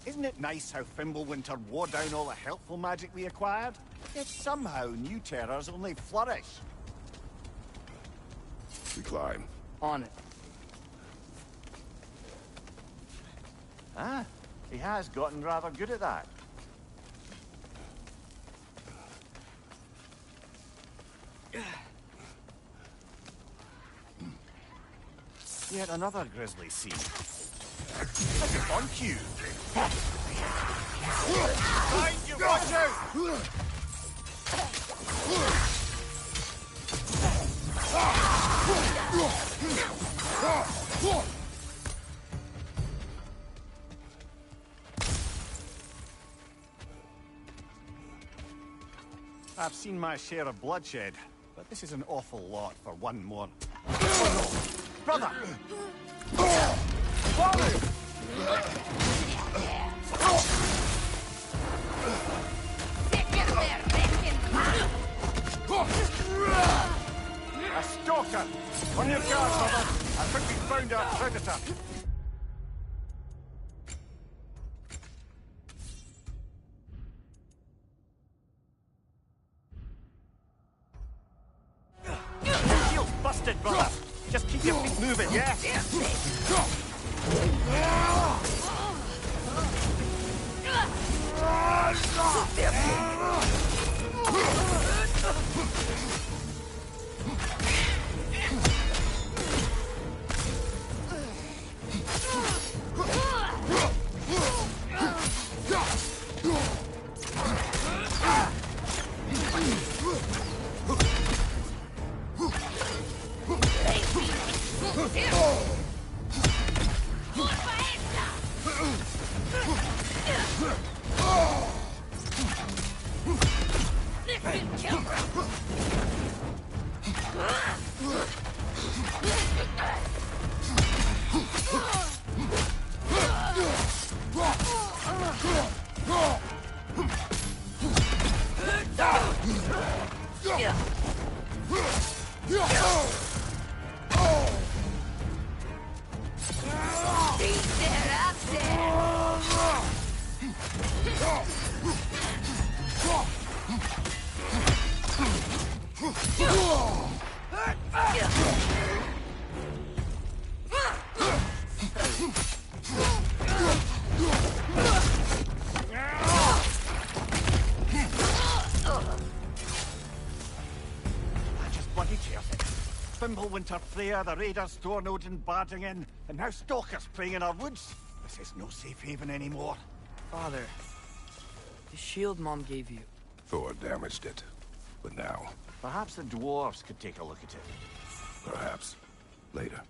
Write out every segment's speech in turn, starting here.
Isn't it nice how Fimbulwinter wore down all the helpful magic we acquired? Yet somehow new terrors only flourish. We climb. On it. Ah, he has gotten rather good at that. Yet another grisly scene. Like a on cue. Behind you, watch out! I've seen my share of bloodshed, but this is an awful lot for one more. Brother! A stalker! On your guard, brother! I think we found our predator. Shield's busted, brother! Just keep your feet moving, yeah? Fimbulwinter Freya, the raiders, Stornode and Bardingen, and now stalkers preying in our woods. This is no safe haven anymore. Father, the shield Mom gave you. Thor damaged it. But now, Perhaps the dwarves could take a look at it. perhaps, later.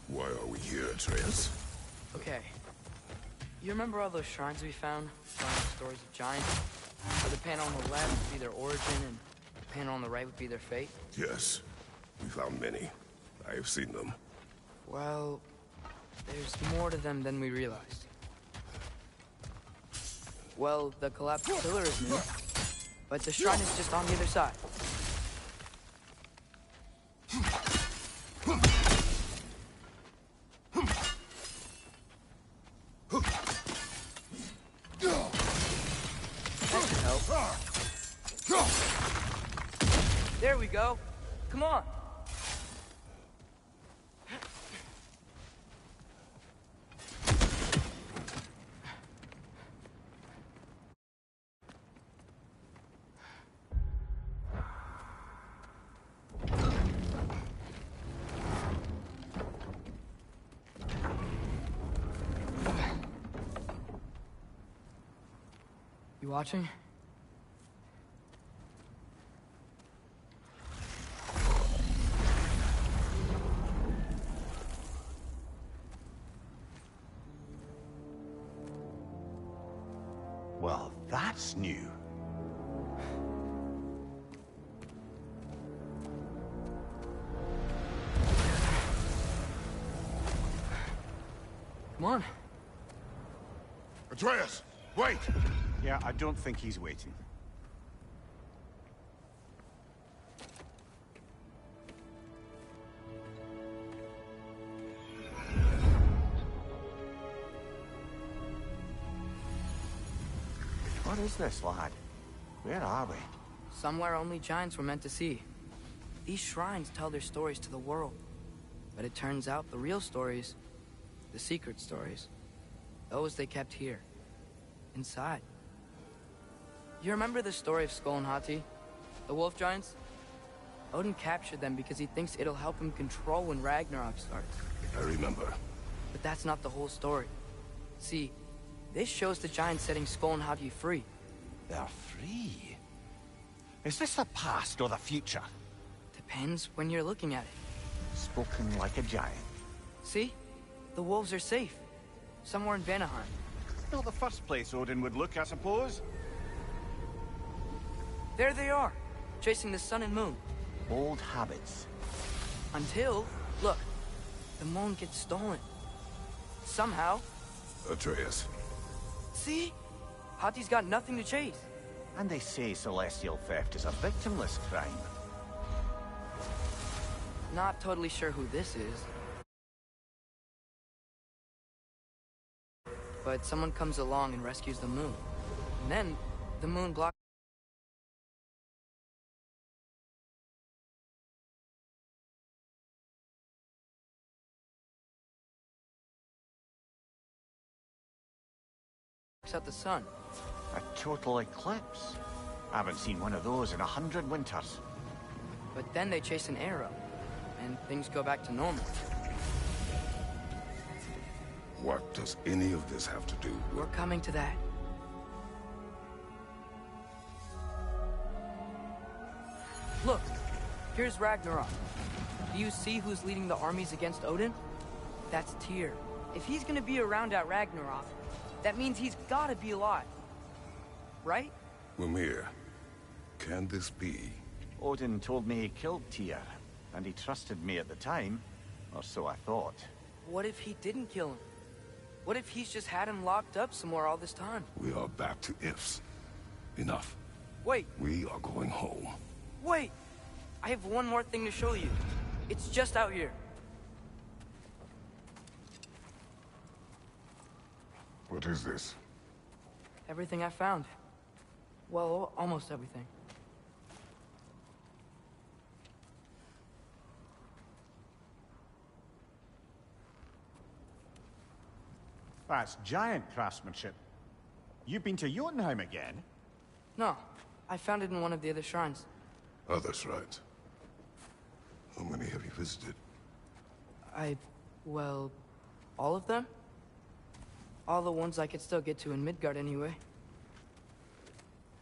Why are we here, Atreus? Okay. You remember all those shrines we found? Telling the stories of giants? Where the panel on the left would be their origin, and the panel on the right would be their fate? Yes. We found many. I have seen them. Well, there's more to them than we realized. Well, the collapsed pillar is new, but the shrine is just on the other side. That should help. There we go. Come on. You watching? Well, that's new. Come on. Atreus, wait! Yeah, I don't think he's waiting. What is this, lad? Where are we? Somewhere only giants were meant to see. These shrines tell their stories to the world. But it turns out the real stories, the secret stories, those they kept here, inside. You remember the story of Skull and Hati? The wolf giants? Odin captured them because he thinks it'll help him control when Ragnarok starts. I remember. But that's not the whole story. See, this shows the giants setting Skull and Hati free. They're free. Is this the past or the future? Depends when you're looking at it. Spoken like a giant. See? The wolves are safe. Somewhere in Vanaheim. Not the first place Odin would look, I suppose. There they are, chasing the sun and moon. Old habits. Until, look, the moon gets stolen. Somehow. Atreus. See? Hati's got nothing to chase. And they say celestial theft is a victimless crime. Not totally sure who this is. But someone comes along and rescues the moon. And then, the moon blocks out the sun. A total eclipse. I haven't seen one of those in 100 winters. But then they chase an arrow, and things go back to normal. What does any of this have to do with... We're coming to that. Look, here's Ragnarok. Do you see who's leading the armies against Odin? That's Tyr. If he's gonna be around at Ragnarok, that means he's gotta be alive. Right? Mimir, can this be? Odin told me he killed Tyr, and he trusted me at the time, or so I thought. What if he didn't kill him? What if he's just had him locked up somewhere all this time? We are back to ifs. Enough. Wait, We are going home. wait! I have one more thing to show you. It's just out here. What is this? Everything I found. Well, almost everything. That's giant craftsmanship. You've been to Jotunheim again? No, I found it in one of the other shrines. Other shrines. How many have you visited? Well, all of them? All the ones I could still get to in Midgard anyway.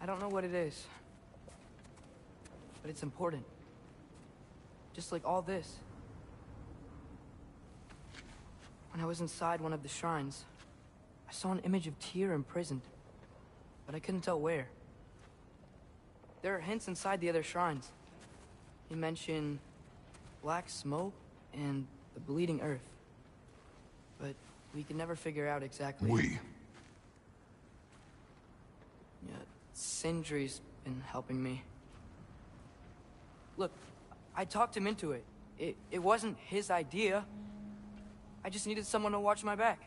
I don't know what it is. But it's important. Just like all this. When I was inside one of the shrines, I saw an image of Tyr imprisoned. But I couldn't tell where. There are hints inside the other shrines. He mentioned black smoke and the bleeding earth. But we could never figure out exactly... We. Yeah, Sindri's been helping me. Look, I talked him into it. It wasn't his idea. I just needed someone to watch my back.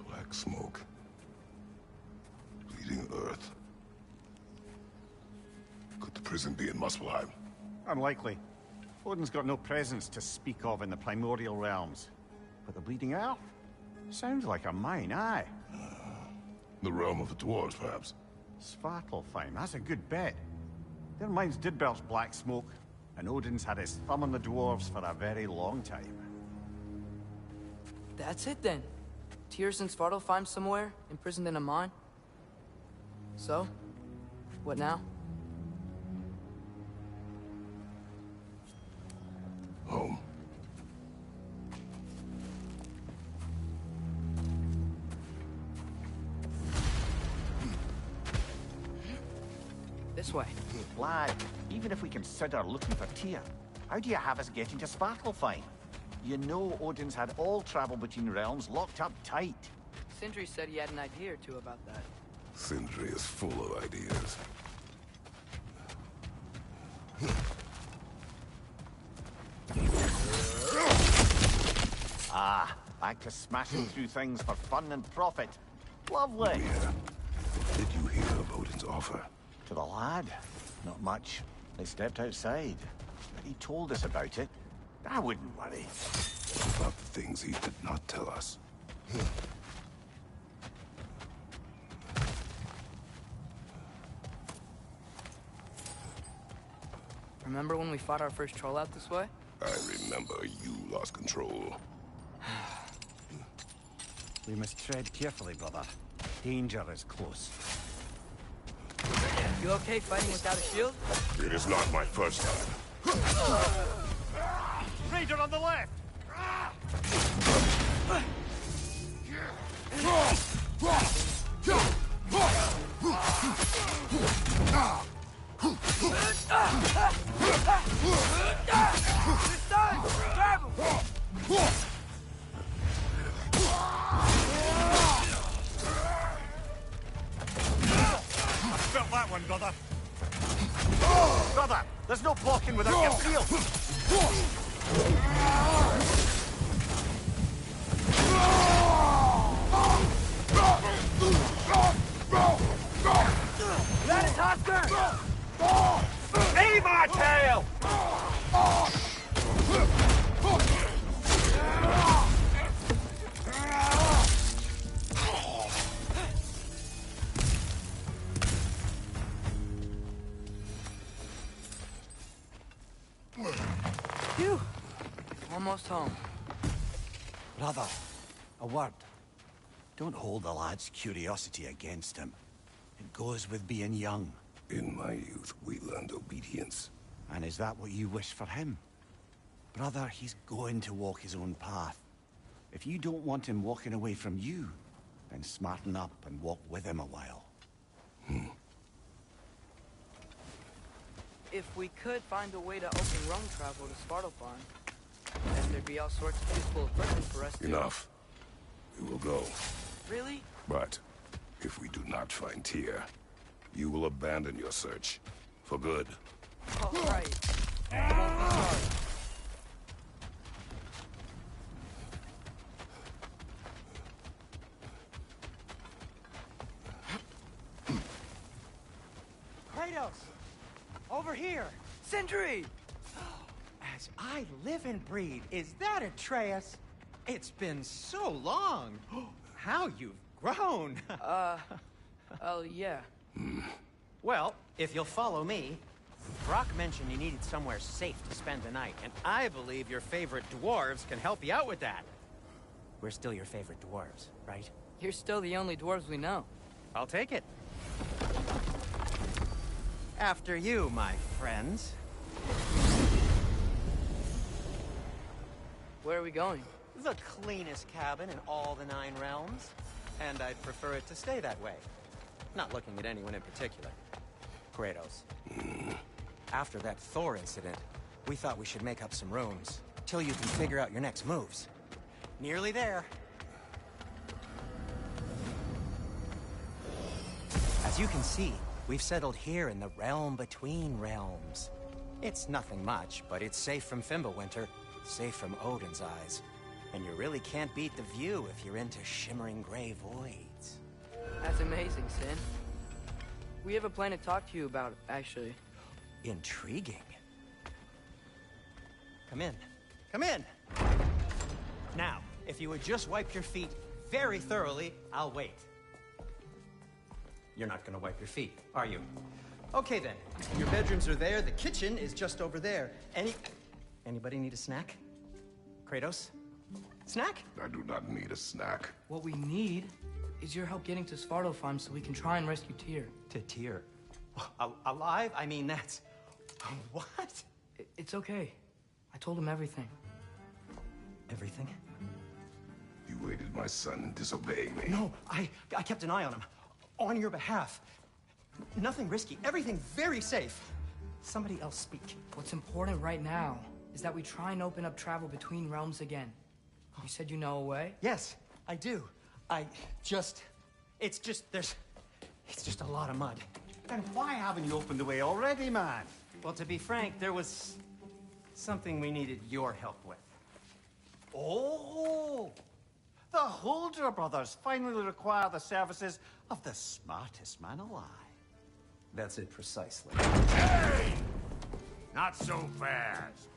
Black smoke. Bleeding earth. Could the prison be in Muspelheim? Unlikely. Odin's got no presence to speak of in the primordial realms. But the Bleeding Earth? Sounds like a mine, aye. The realm of the dwarves, perhaps. Svartalfheim, that's a good bet. Their mines did belch black smoke, and Odin's had his thumb on the dwarves for a very long time. That's it then. Tyr's in Svartalfheim somewhere, imprisoned in a mine. So, what now? Home. This way. Lad, even if we consider looking for Tyr, how do you have us getting to Svartalfheim? You know Odin's had all travel between realms locked up tight. Sindri said he had an idea or two about that. Sindri is full of ideas. Ah, back to smashing through things for fun and profit. Lovely. Yeah. Did you hear of Odin's offer? To the lad? Not much. They stepped outside. But he told us about it. I wouldn't worry. About the things he did not tell us. Remember when we fought our first troll out this way? I remember you lost control. We must tread carefully, brother. Danger is close. You okay fighting without a shield? It is not my first time. Raider on the left! Felt that one, brother. Brother, there's no blocking without your shield. That is Oscar! Aim our tail! Phew. Almost home. Brother, a word. Don't hold the lad's curiosity against him. It goes with being young. In my youth, we learned obedience. And is that what you wish for him? Brother, he's going to walk his own path. If you don't want him walking away from you, then smarten up and walk with him a while. If we could find a way to open rung travel to Svartalfheim, then there'd be all sorts of useful equipment for us to... Enough. We will go. Really? But if we do not find Tyr, you will abandon your search. For good. All right. I won't be sorry. Kratos! Over here! Sindri! As I live and breathe, is that Atreus? It's been so long! How you've grown! Oh, yeah. Well, if you'll follow me, Brock mentioned you needed somewhere safe to spend the night, and I believe your favorite dwarves can help you out with that. We're still your favorite dwarves, right? You're still the only dwarves we know. I'll take it. After you, my friends. Where are we going? The cleanest cabin in all the Nine Realms. And I'd prefer it to stay that way. Not looking at anyone in particular. Kratos. After that Thor incident, we thought we should make up some rooms, till you can figure out your next moves. Nearly there. As you can see, we've settled here in the realm between realms. It's nothing much, but it's safe from Fimbulwinter, safe from Odin's eyes. And you really can't beat the view if you're into shimmering gray voids. That's amazing, Sin. We have a plan to talk to you about, actually. Intriguing. Come in. Come in! Now, if you would just wipe your feet very thoroughly, I'll wait. You're not gonna wipe your feet, are you? Okay then. Your bedrooms are there, the kitchen is just over there. Anybody need a snack? Kratos? Snack? I do not need a snack. What we need is your help getting to Svartalfheim so we can try and rescue Tyr. To Tyr. Alive? I mean, that's... What? It's okay. I told him everything. Everything? You aided my son in disobeying me. No, I kept an eye on him. On your behalf. Nothing risky. Everything very safe. Somebody else speak. What's important right now is that we try and open up travel between realms again. You said you know a way? Yes, I do. It's just a lot of mud. Then why haven't you opened the way already, man? Well, to be frank, there was something we needed your help with. Oh! The Holder brothers finally require the services of the smartest man alive. That's it precisely. Hey! Not so fast.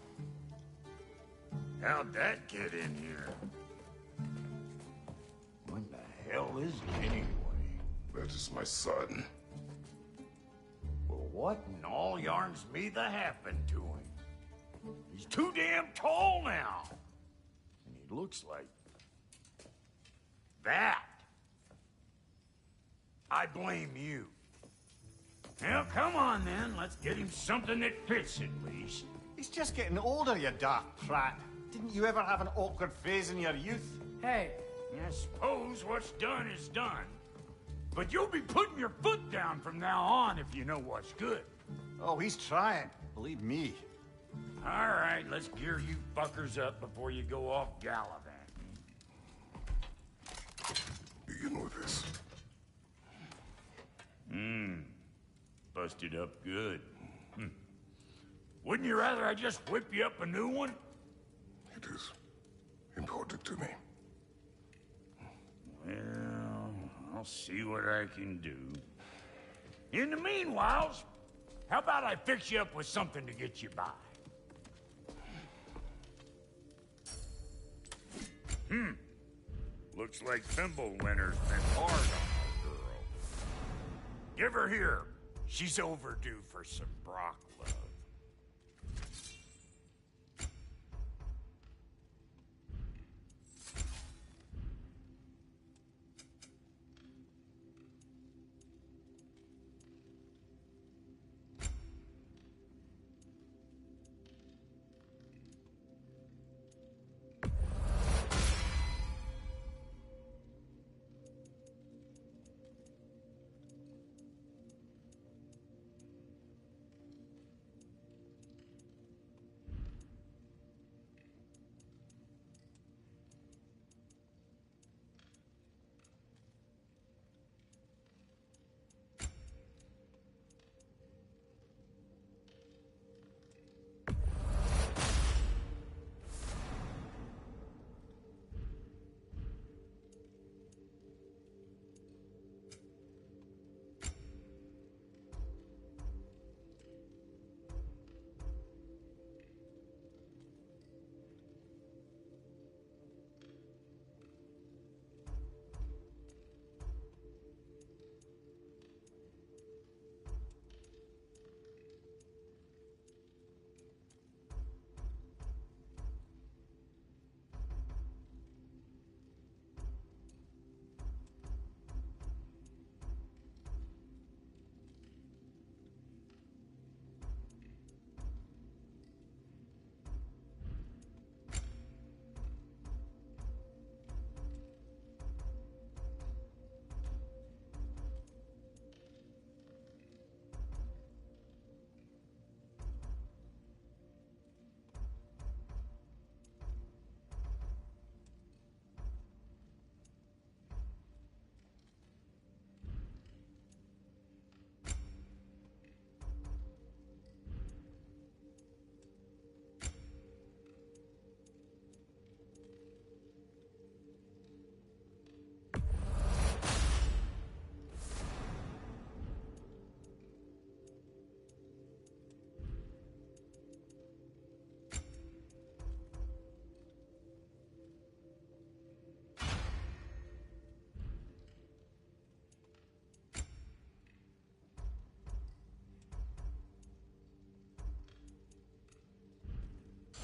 How'd that get in here? What the hell is he anyway? That is my son. Well, what in all yarns me the happened to him? He's too damn tall now. And he looks like... that. I blame you. Now, come on then. Let's get him something that fits at least. He's just getting older, you dark prat. Didn't you ever have an awkward phase in your youth? Hey, I suppose what's done is done. But you'll be putting your foot down from now on if you know what's good. Oh, he's trying. Believe me. All right, let's gear you fuckers up before you go off gallivanting. Begin with this. Busted up good. Wouldn't you rather I just whip you up a new one? It is important to me. Well, I'll see what I can do. In the meanwhile, how about I fix you up with something to get you by? Looks like Thimblewinter's been hard on the girl. Give her here. She's overdue for some Brock love.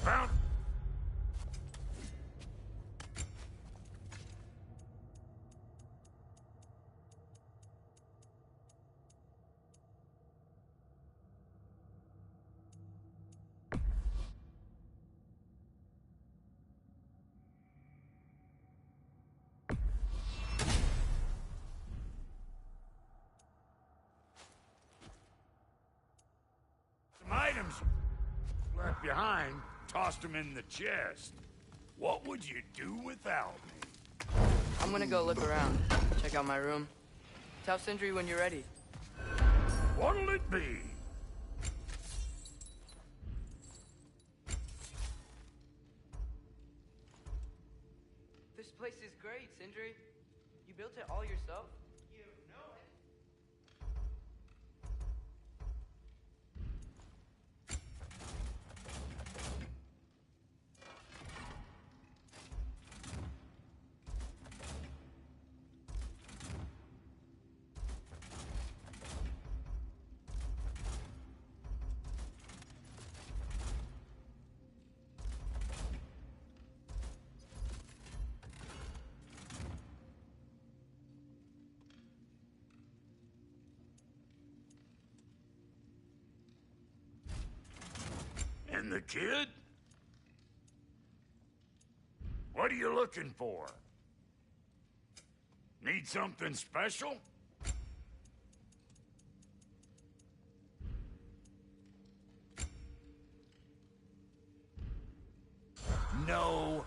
Found... some items left behind. Tossed them in the chest. What would you do without me? I'm gonna go look around. Check out my room. Tell Sindri when you're ready. What'll it be? This place is great, Sindri. You built it all yourself? You know it. And the kid? What are you looking for? Need something special? No.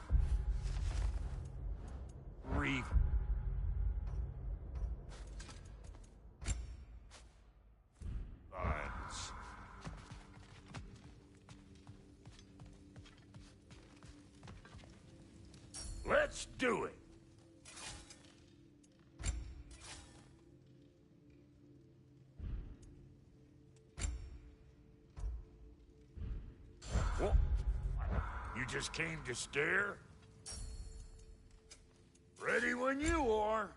Reef. Funds. Let's do it. What? You just came to stare? Ready when you are.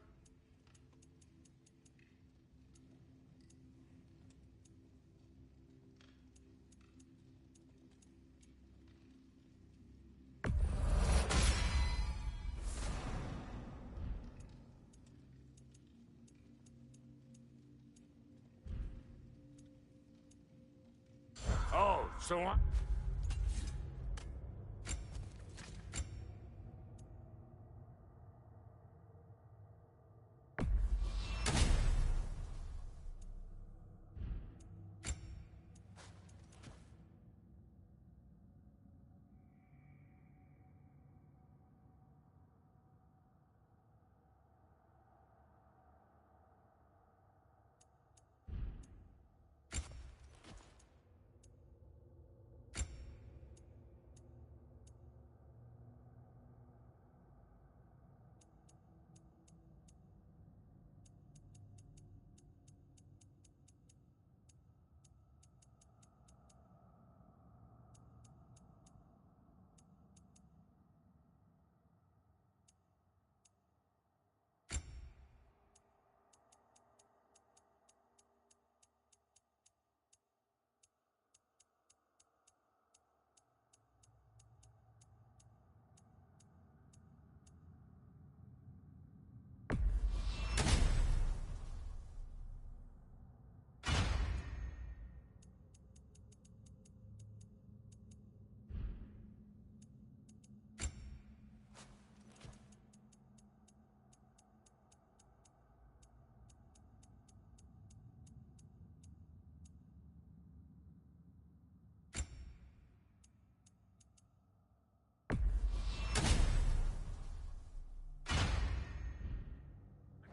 Oh, so I...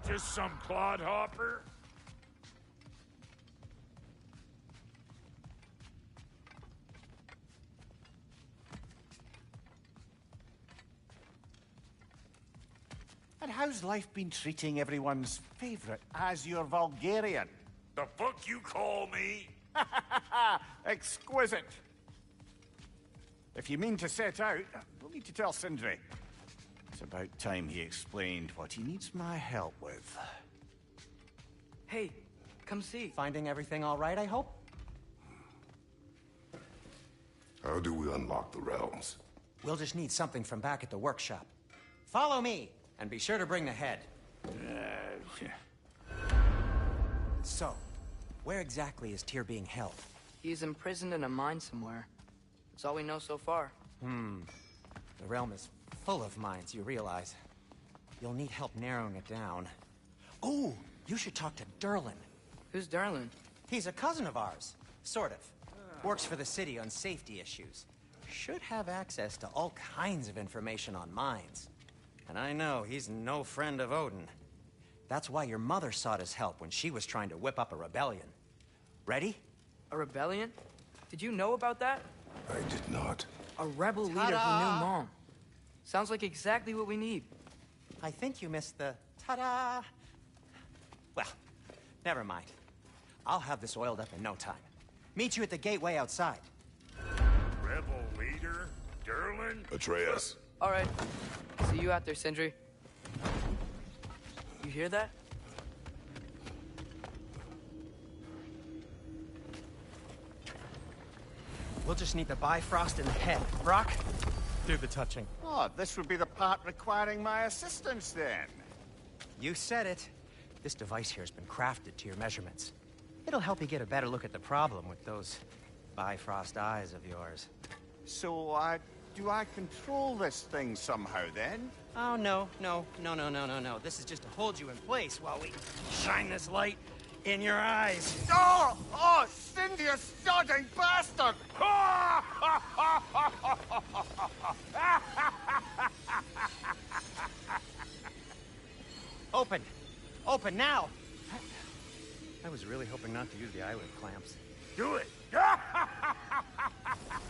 Just some clodhopper? And how's life been treating everyone's favorite Azure Vulgarian? The fuck you call me? Exquisite. If you mean to set out, we'll need to tell Sindri. It's about time he explained what he needs my help with. Hey, come see. Finding everything all right, I hope? How do we unlock the realms? We'll just need something from back at the workshop. Follow me, and be sure to bring the head. So, where exactly is Tyr being held? He's imprisoned in a mine somewhere. That's all we know so far. The realm is full of mines, you realize. You'll need help narrowing it down. Oh, you should talk to Durlin. Who's Darlin? He's a cousin of ours. Sort of. Works for the city on safety issues. Should have access to all kinds of information on mines. And I know he's no friend of Odin. That's why your mother sought his help when she was trying to whip up a rebellion. Ready? A rebellion? Did you know about that? I did not. A rebel leader who knew Mom. Sounds like exactly what we need. I think you missed the ta-da. Well, never mind. I'll have this oiled up in no time. Meet you at the gateway outside. Rebel leader, Durlin? Atreus. All right. See you out there, Sindri. You hear that? We'll just need the Bifrost in the head. Brock, do the touching. Oh, this would be the part requiring my assistance then. You said it. This device here has been crafted to your measurements. It'll help you get a better look at the problem with those Bifrost eyes of yours. So, do I control this thing somehow then? Oh, no. This is just to hold you in place while we shine this light in your eyes. Oh! Oh, Cindy, you sodding bastard! Open! Open now! I was really hoping not to use the eyelid clamps. Do it!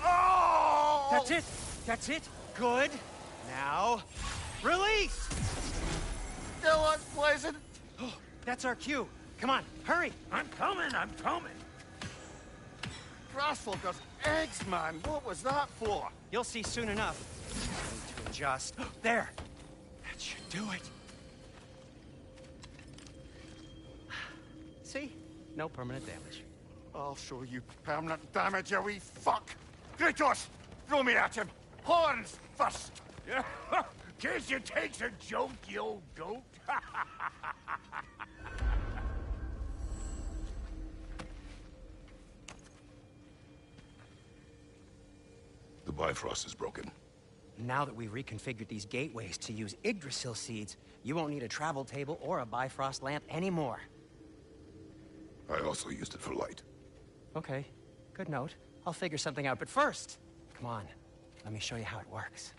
Oh! That's it! That's it! Good! Now, release! Still unpleasant. That's our cue. Come on, hurry! I'm coming! Grasshopper's eggs, man. What was that for? You'll see soon enough. I need to adjust. There! That should do it. See? No permanent damage. I'll show you permanent damage, you wee fuck. Kratos, throw me at him. Horns first. Guess you takes a joke, you old goat. The Bifrost is broken. Now that we've reconfigured these gateways to use Yggdrasil seeds, you won't need a travel table or a Bifrost lamp anymore. I also used it for light. Okay, good note. I'll figure something out, but first, come on, let me show you how it works.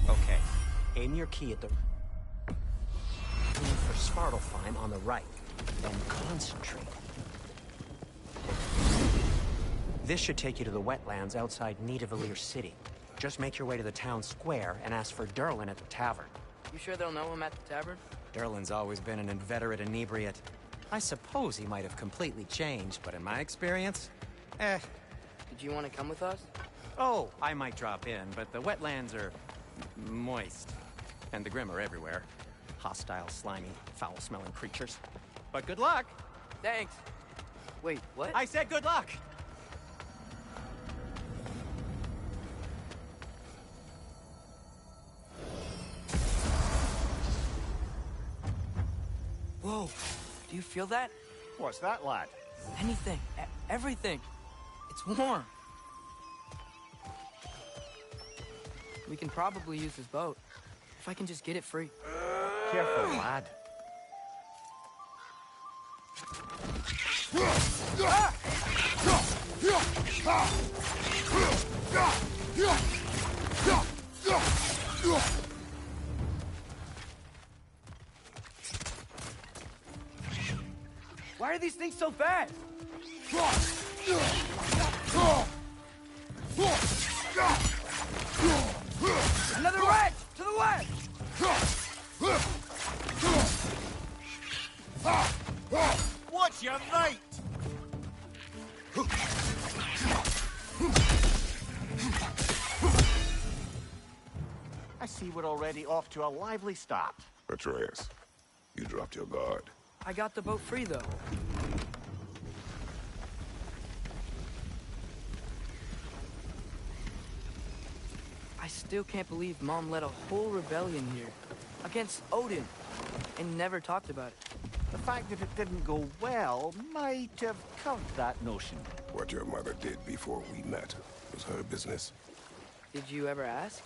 Okay, aim your key at the... Aim for Svartalfheim on the right, then concentrate. This should take you to the wetlands outside Nidavellir City. Just make your way to the town square and ask for Durlin at the tavern. You sure they'll know him at the tavern? Durlin's always been an inveterate inebriate. I suppose he might have completely changed, but in my experience, Did you want to come with us? Oh, I might drop in, but the wetlands are moist. And the Grim are everywhere. Hostile, slimy, foul-smelling creatures. But good luck! Thanks. Wait, what? I said good luck! Whoa, do you feel that? What's that, lad? Anything, everything. It's warm. We can probably use this boat, if I can just get it free. Careful, lad. Why are these things so fast? Another wrench! To the west! Watch your right! I see we're already off to a lively start. Atreus, you dropped your guard. I got the boat free, though. I still can't believe Mom led a whole rebellion here. Against Odin. And never talked about it. The fact that it didn't go well might have covered that notion. What your mother did before we met was her business. Did you ever ask?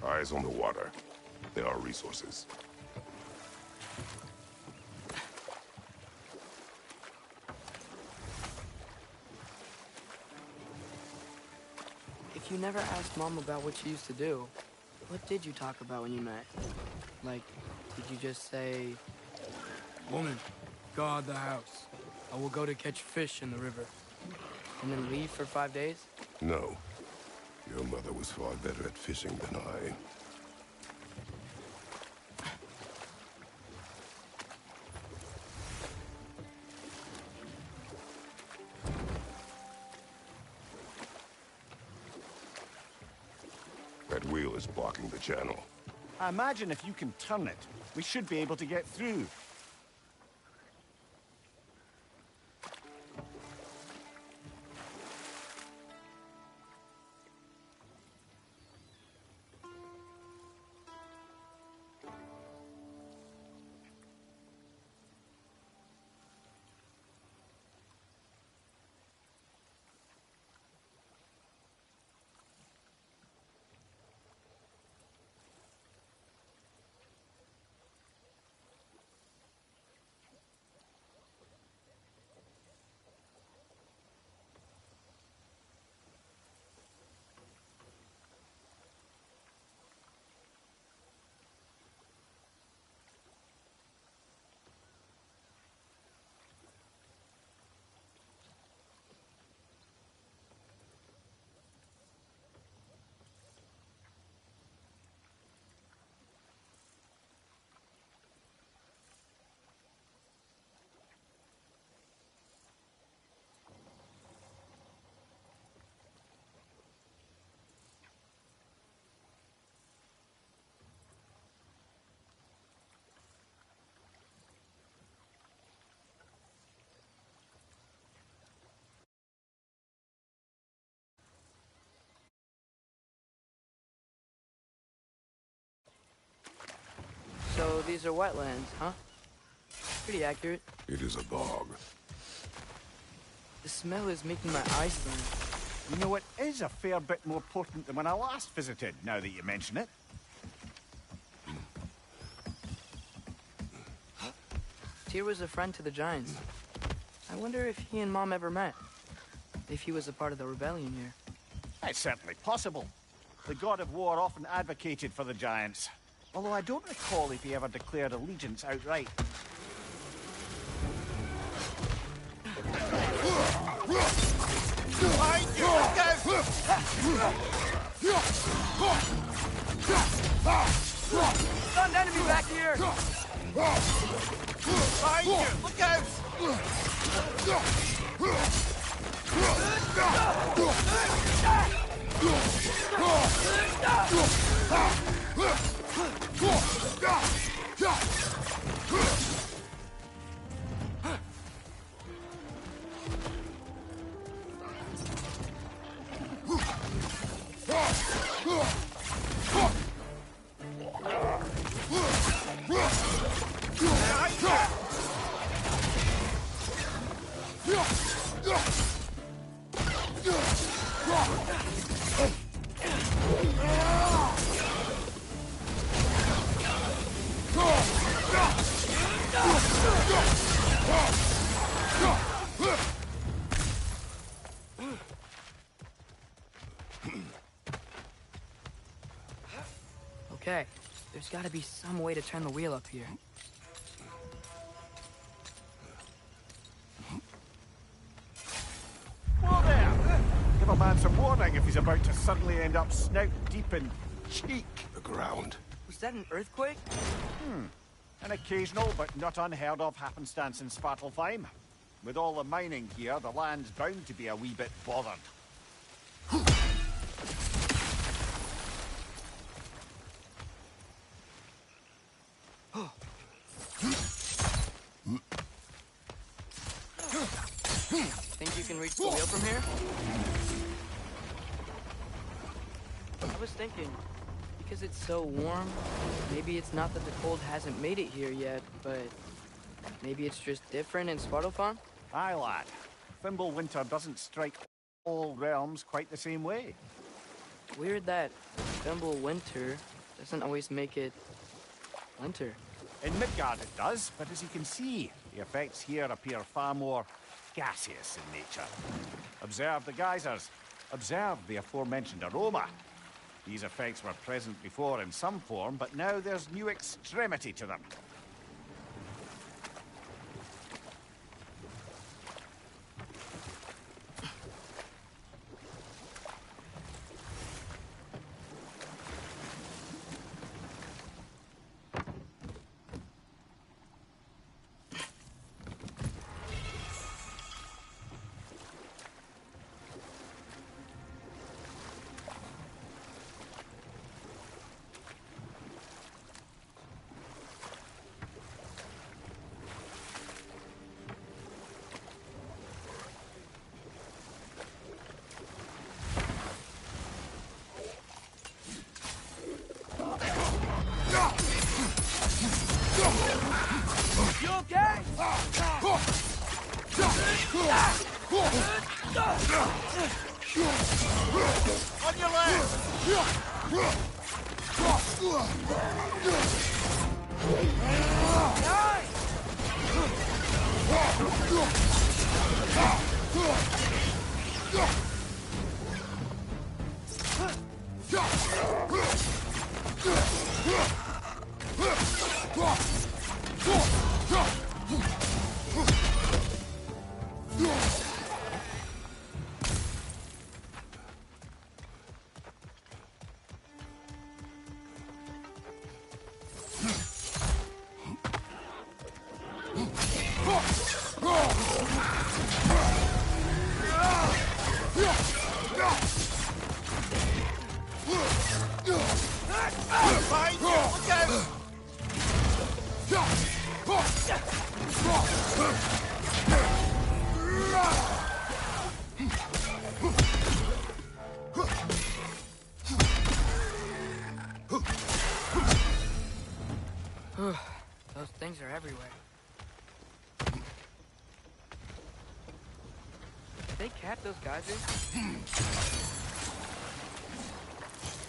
Eyes on the water. There are resources. If you never asked Mom about what she used to do, What did you talk about when you met? Like, did you just say... Woman, guard the house. I will go to catch fish in the river. And then leave for 5 days? No. Your mother was far better at fishing than I. That wheel is blocking the channel. I imagine if you can turn it, we should be able to get through. So these are wetlands, huh? Pretty accurate. It is a bog. The smell is making my eyes burn. You know, it is a fair bit more potent than when I last visited, now that you mention it. Tyr was a friend to the Giants. I wonder if he and Mom ever met. If he was a part of the rebellion here. It's certainly possible. The god of war often advocated for the Giants. Although I don't recall if he ever declared allegiance outright. Stunned enemy back here! Behind you! Look out! Okay, there's gotta be some way to turn the wheel up here. Whoa there! Give a man some warning if he's about to suddenly end up snout deep in cheek. The ground. Was that an earthquake? An occasional but not unheard of happenstance in Svartalfheim. With all the mining here, the land's bound to be a wee bit bothered. Think you can reach the wheel from here? I was thinking, because it's so warm, maybe it's not that the cold hasn't made it here yet, but maybe it's just different in Svartalfheim? Aye, lad. Fimbulwinter doesn't strike all realms quite the same way. Weird that Fimbulwinter doesn't always make it winter. In Midgard it does, but as you can see, the effects here appear far more gaseous in nature. Observe the geysers. Observe the aforementioned aroma. These effects were present before in some form, but now there's new extremity to them. You okay? On your left! Those things are everywhere. Did they cap those geysers?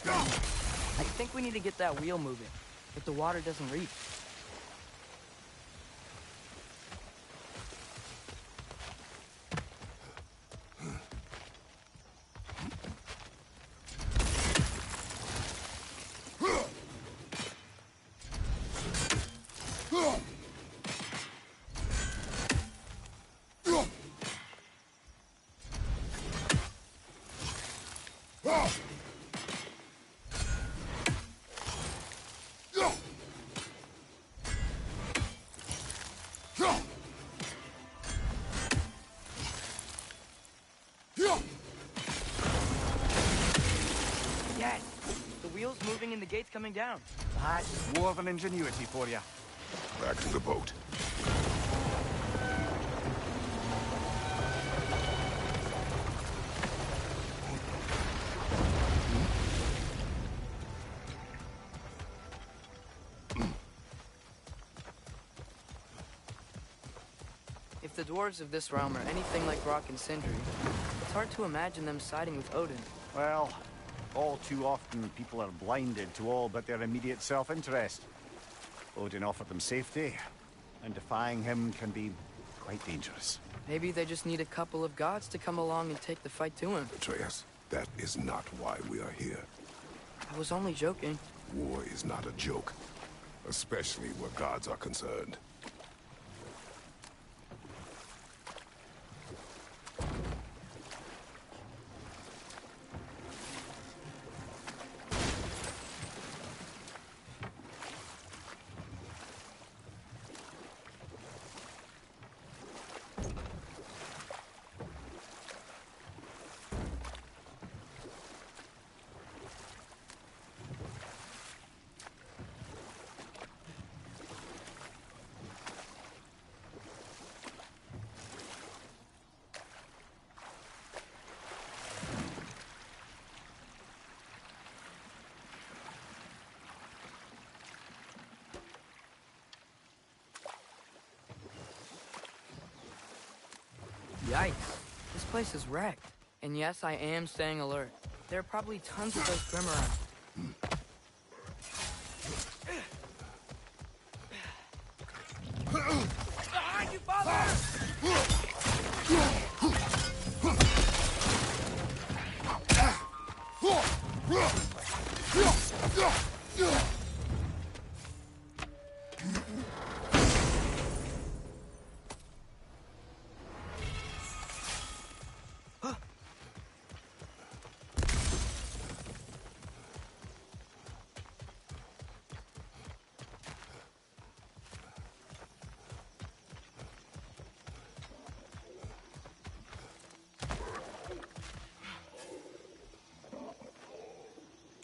I think we need to get that wheel moving, if the water doesn't reach. Yes! The wheel's moving and the gate's coming down. That's more than ingenuity for you. Back to the boat. If the dwarves of this realm are anything like Rock and Sindri, it's hard to imagine them siding with Odin. Well, all too often people are blinded to all but their immediate self-interest. Odin offered them safety, and defying him can be quite dangerous. Maybe they just need a couple of gods to come along and take the fight to him. Atreus, that is not why we are here. I was only joking. War is not a joke, especially where gods are concerned. Yikes. This place is wrecked. And yes, I am staying alert. There are probably tons of those Grim around. Behind you, father!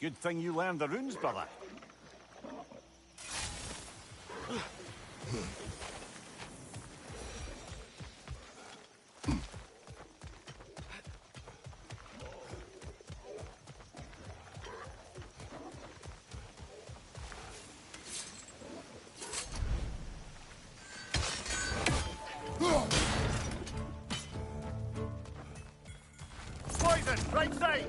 Good thing you learned the runes, brother. Poison, right side!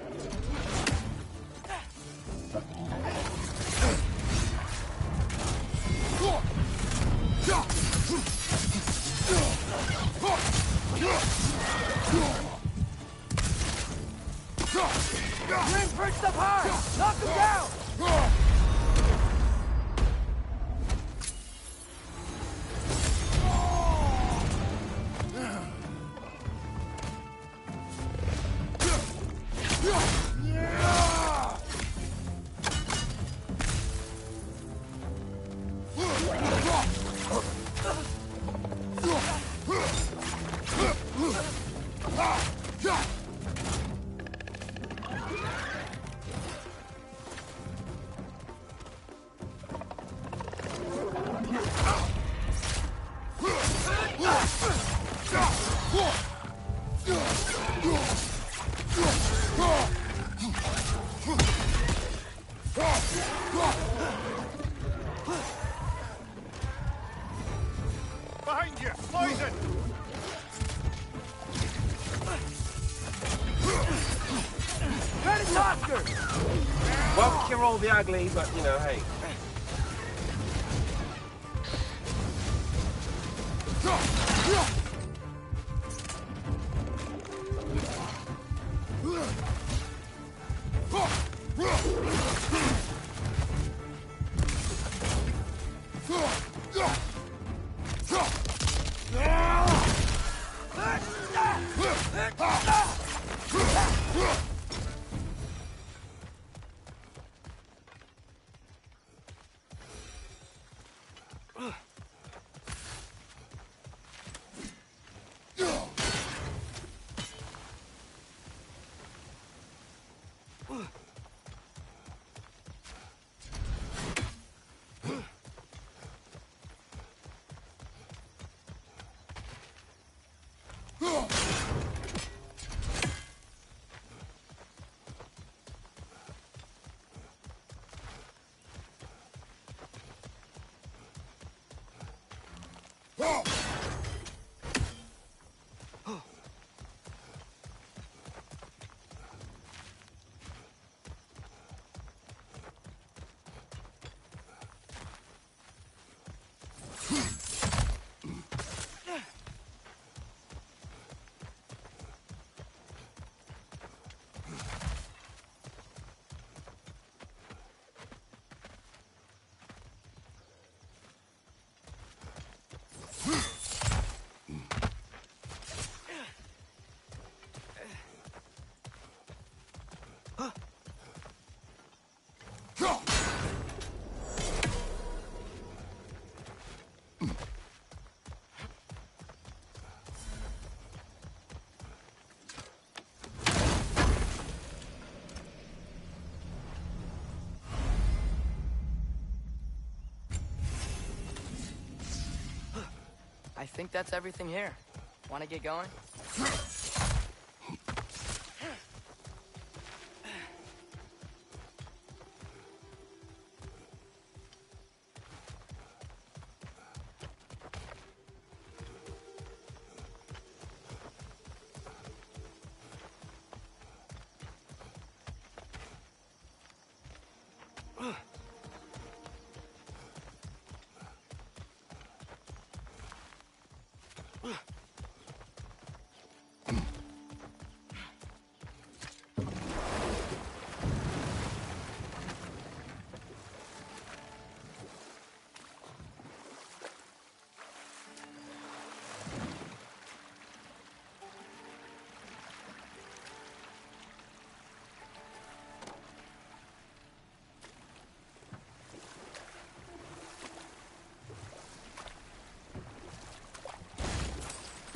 Ring perched up high! Knock him down! Behind you! Poison! Ready, Oscar! Well, we can roll the ugly, but, you know, hey. I think that's everything here. Want to get going?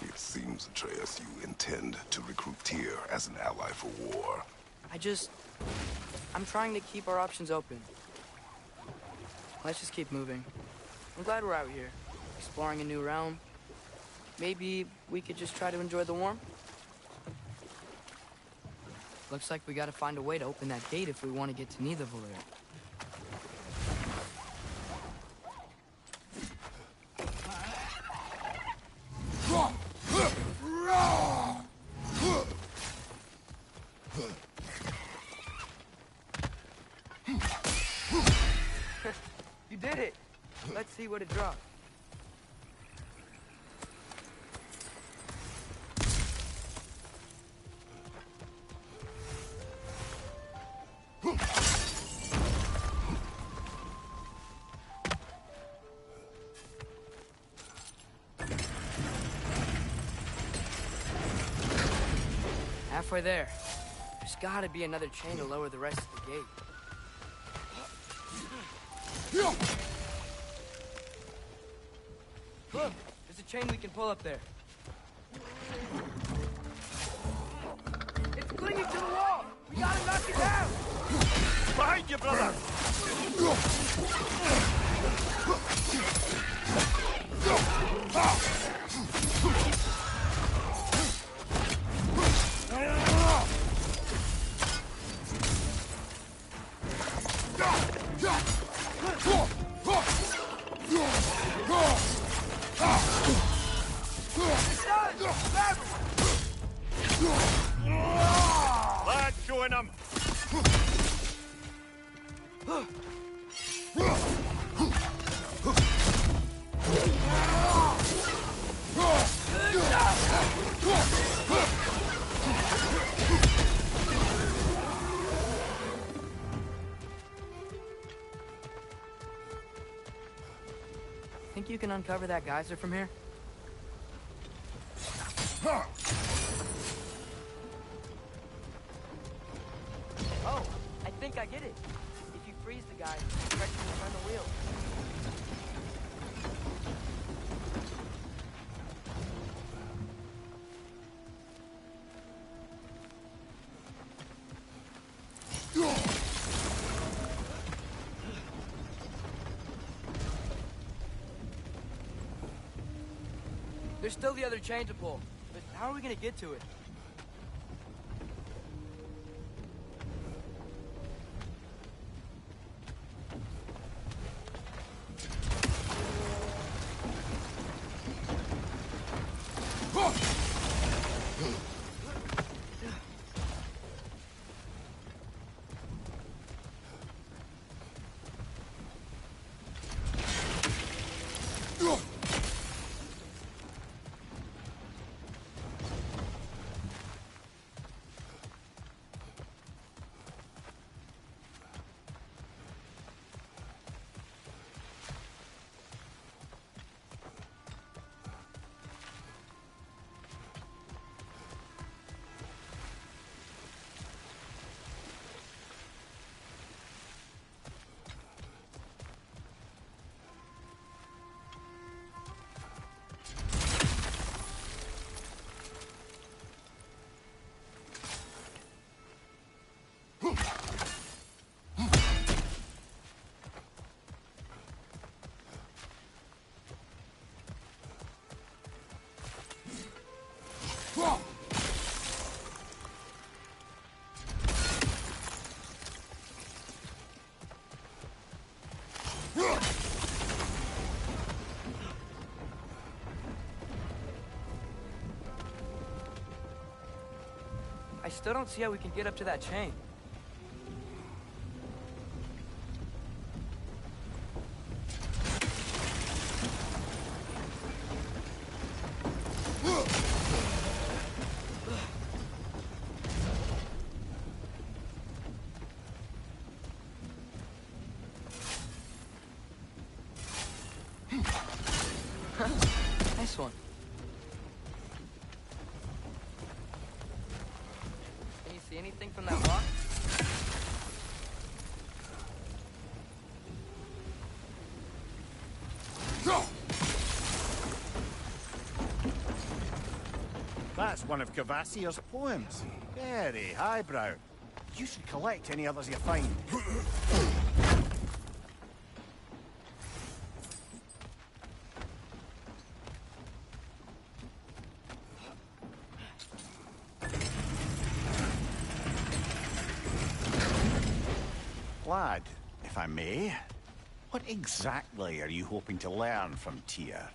It seems, Atreus, you intend to recruit Tyr as an ally for war. I'm trying to keep our options open. Let's just keep moving. I'm glad we're out here, exploring a new realm. Maybe we could just try to enjoy the warmth? Looks like we gotta find a way to open that gate if we want to get to Nidavellir. You did it! Let's see what it dropped. Halfway there. There's gotta be another chain to lower the rest of the gate. Look! There's a chain we can pull up there. It's clinging to the wall! We gotta knock it down! Behind you, brother! Lad, join him! Think you can uncover that geyser from here? Oh, I think I get it. If you freeze the guy, pressure will turn the wheel. There's still the other chain to pull, but how are we gonna get to it? I still don't see how we can get up to that chain. Nice one. Can you see anything from that rock? That's one of Kvasir's poems. Very highbrow. You should collect any others you find. Lad, if I may, what exactly are you hoping to learn from Tyr?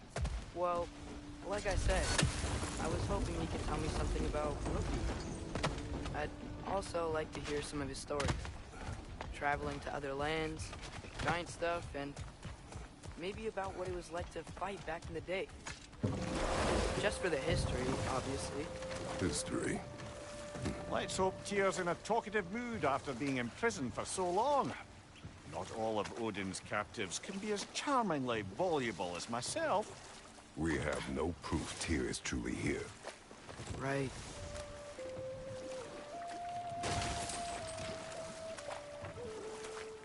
Well, like I said, I was hoping he could tell me something about Loki. I'd also like to hear some of his stories. Traveling to other lands, giant stuff, and maybe about what it was like to fight back in the day. Just for the history, obviously. History. Let's hope Tyr's in a talkative mood after being imprisoned for so long. Not all of Odin's captives can be as charmingly voluble as myself. We have no proof Tyr is truly here. Right.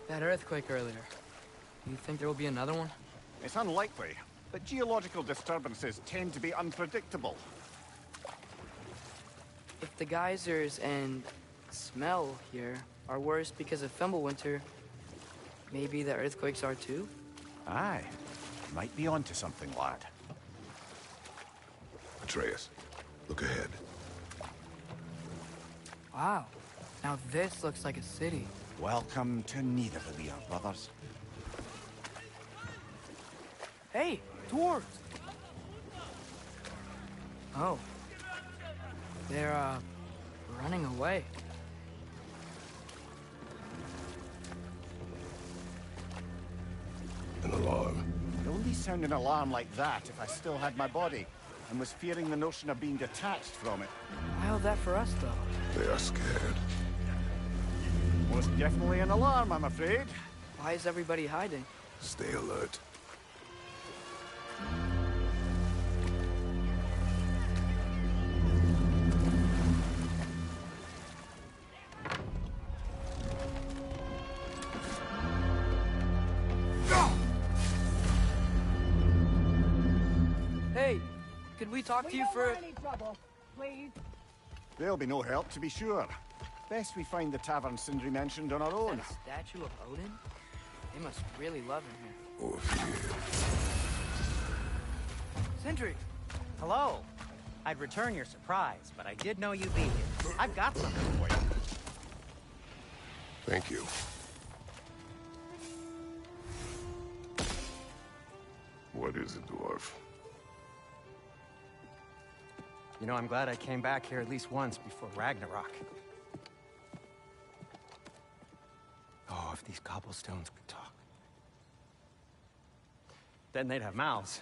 That earthquake earlier. Do you think there will be another one? It's unlikely, but geological disturbances tend to be unpredictable. If the geysers and smell here are worse because of Fimbulwinter, maybe the earthquakes are too? Aye. Might be onto something, lad. Atreus, look ahead. Wow. Now this looks like a city. Welcome to Nidavellir, brothers. Hey, dwarves! Oh. They're, running away. An alarm. I'd only sound an alarm like that if I still had my body, and was fearing the notion of being detached from it. Why all that for us, though? They are scared. Most definitely an alarm, I'm afraid. Why is everybody hiding? Stay alert. Hey, could we talk to you for... Any trouble, please. There'll be no help, to be sure. Best we find the tavern Sindri mentioned on our Is own. that a statue of Odin? They must really love him here. Or fear. Sindri! Hello. I'd return your surprise, but I did know you'd be here. I've got something for you. Thank you. What is it, dwarf? You know, I'm glad I came back here at least once before Ragnarok. Oh, if these cobblestones could talk. Then they'd have mouths.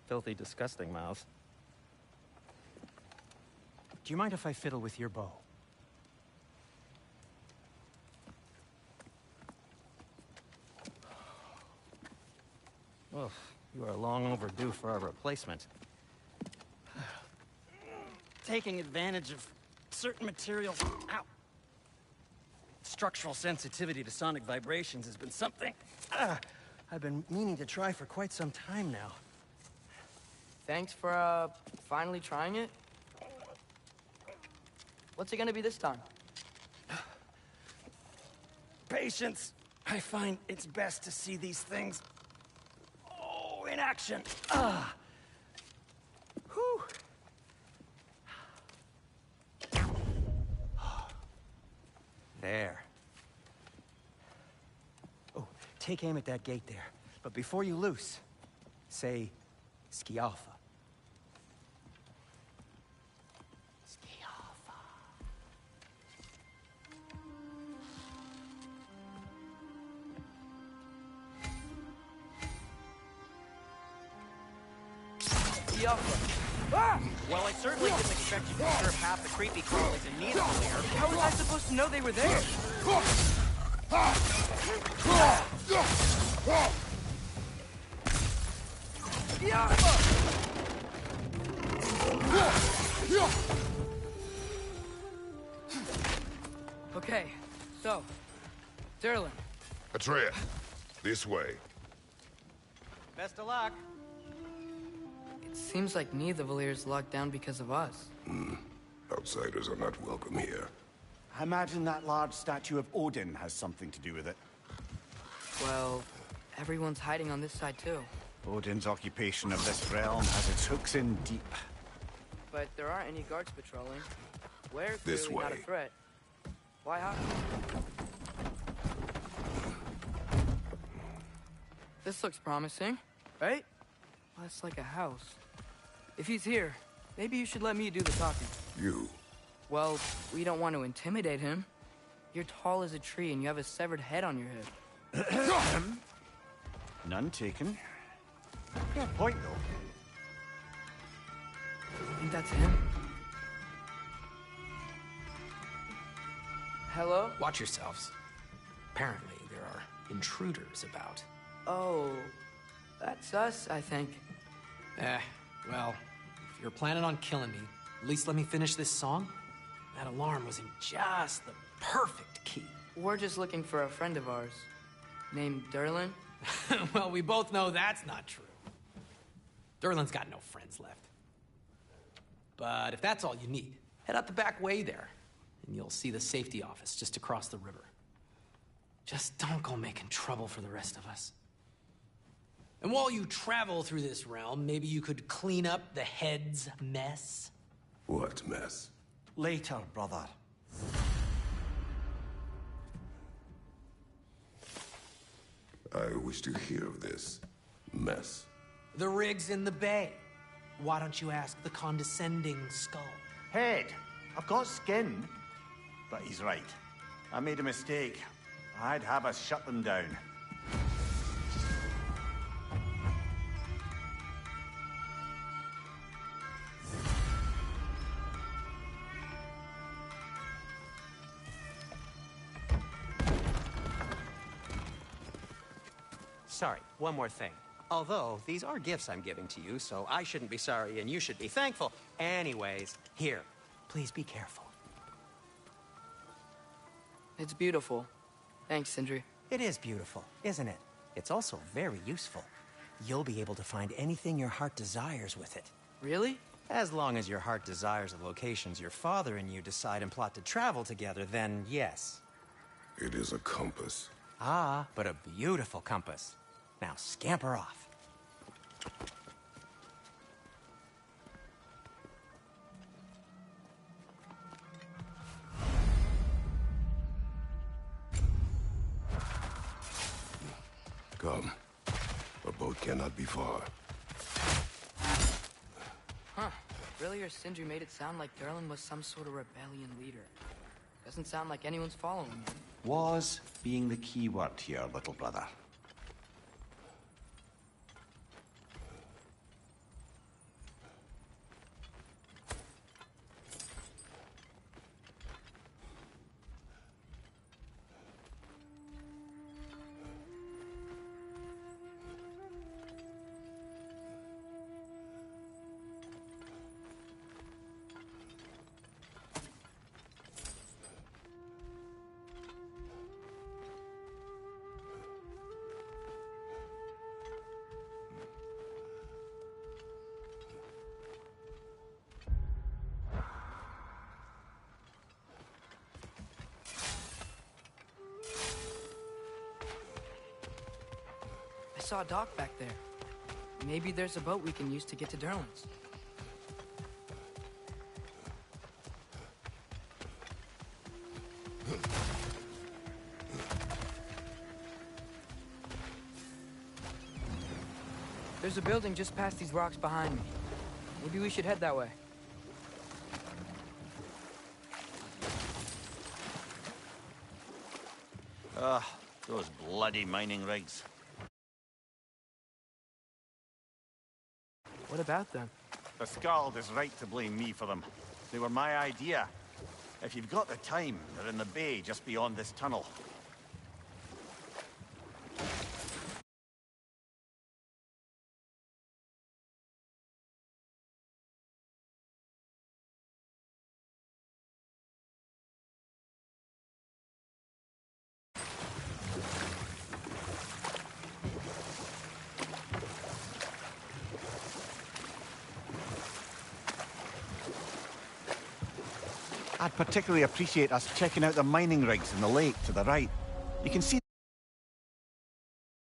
Filthy, disgusting mouths. Do you mind if I fiddle with your bow? Oh, you are long overdue for a replacement. Taking advantage of certain materials. Ow! Structural sensitivity to sonic vibrations has been something I've been meaning to try for quite some time now. Thanks for, finally trying it. What's it gonna be this time? Patience. I find it's best to see these things, in action. Whew. There. Oh, take aim at that gate there. But before you loose, say, Skialfa. Skialfa. Skialfa. Ah! Well, I certainly didn't expect you to disturb half the creepy crawlies in Nidavellir. How was I supposed to know they were there? Okay, so, Durlin. Atreus, this way. Best of luck. It seems like Nidavellir's locked down because of us. Outsiders are not welcome here. I imagine that large statue of Odin has something to do with it. Well, everyone's hiding on this side too. Odin's occupation of this realm has its hooks in deep. But there aren't any guards patrolling. We're This clearly not a way. threat. Why hide? This looks promising, right? Well, that's like a house. If he's here, maybe you should let me do the talking. You. Well, we don't want to intimidate him. You're tall as a tree and you have a severed head on your head. None taken. Yeah, point though. I think that's him. Hello? Watch yourselves. Apparently, there are intruders about. Oh, that's us, I think. Well, if you're planning on killing me, at least let me finish this song. That alarm was in just the perfect key. We're just looking for a friend of ours, named Durlin. Well, we both know that's not true. Durlin's got no friends left. But if that's all you need, head out the back way there, and you'll see the safety office just across the river. Just don't go making trouble for the rest of us. And while you travel through this realm, maybe you could clean up the head's mess? What mess? Later, brother. I wish to hear of this mess. The rig's in the bay. Why don't you ask the condescending skull? Head, I've got skin. But he's right. I made a mistake. I'd have us shut them down. Sorry, one more thing. Although, these are gifts I'm giving to you, so I shouldn't be sorry and you should be thankful. Anyways, here, please be careful. It's beautiful. Thanks, Sindri. It is beautiful, isn't it? It's also very useful. You'll be able to find anything your heart desires with it. Really? As long as your heart desires the locations your father and you decide and plot to travel together, then yes. It is a compass. Ah, but a beautiful compass. Now scamper off. Come. A boat cannot be far. Huh. Earlier, Sindri made it sound like Durlin was some sort of rebellion leader. Doesn't sound like anyone's following him. Was being the key word here, little brother. I saw a dock back there. Maybe there's a boat we can use to get to Durlin's. There's a building just past these rocks behind me. Maybe we should head that way. Those bloody mining rigs. What about them? The Skald is right to blame me for them. They were my idea. If you've got the time, they're in the bay just beyond this tunnel. I'd particularly appreciate us checking out the mining rigs in the lake to the right. You can see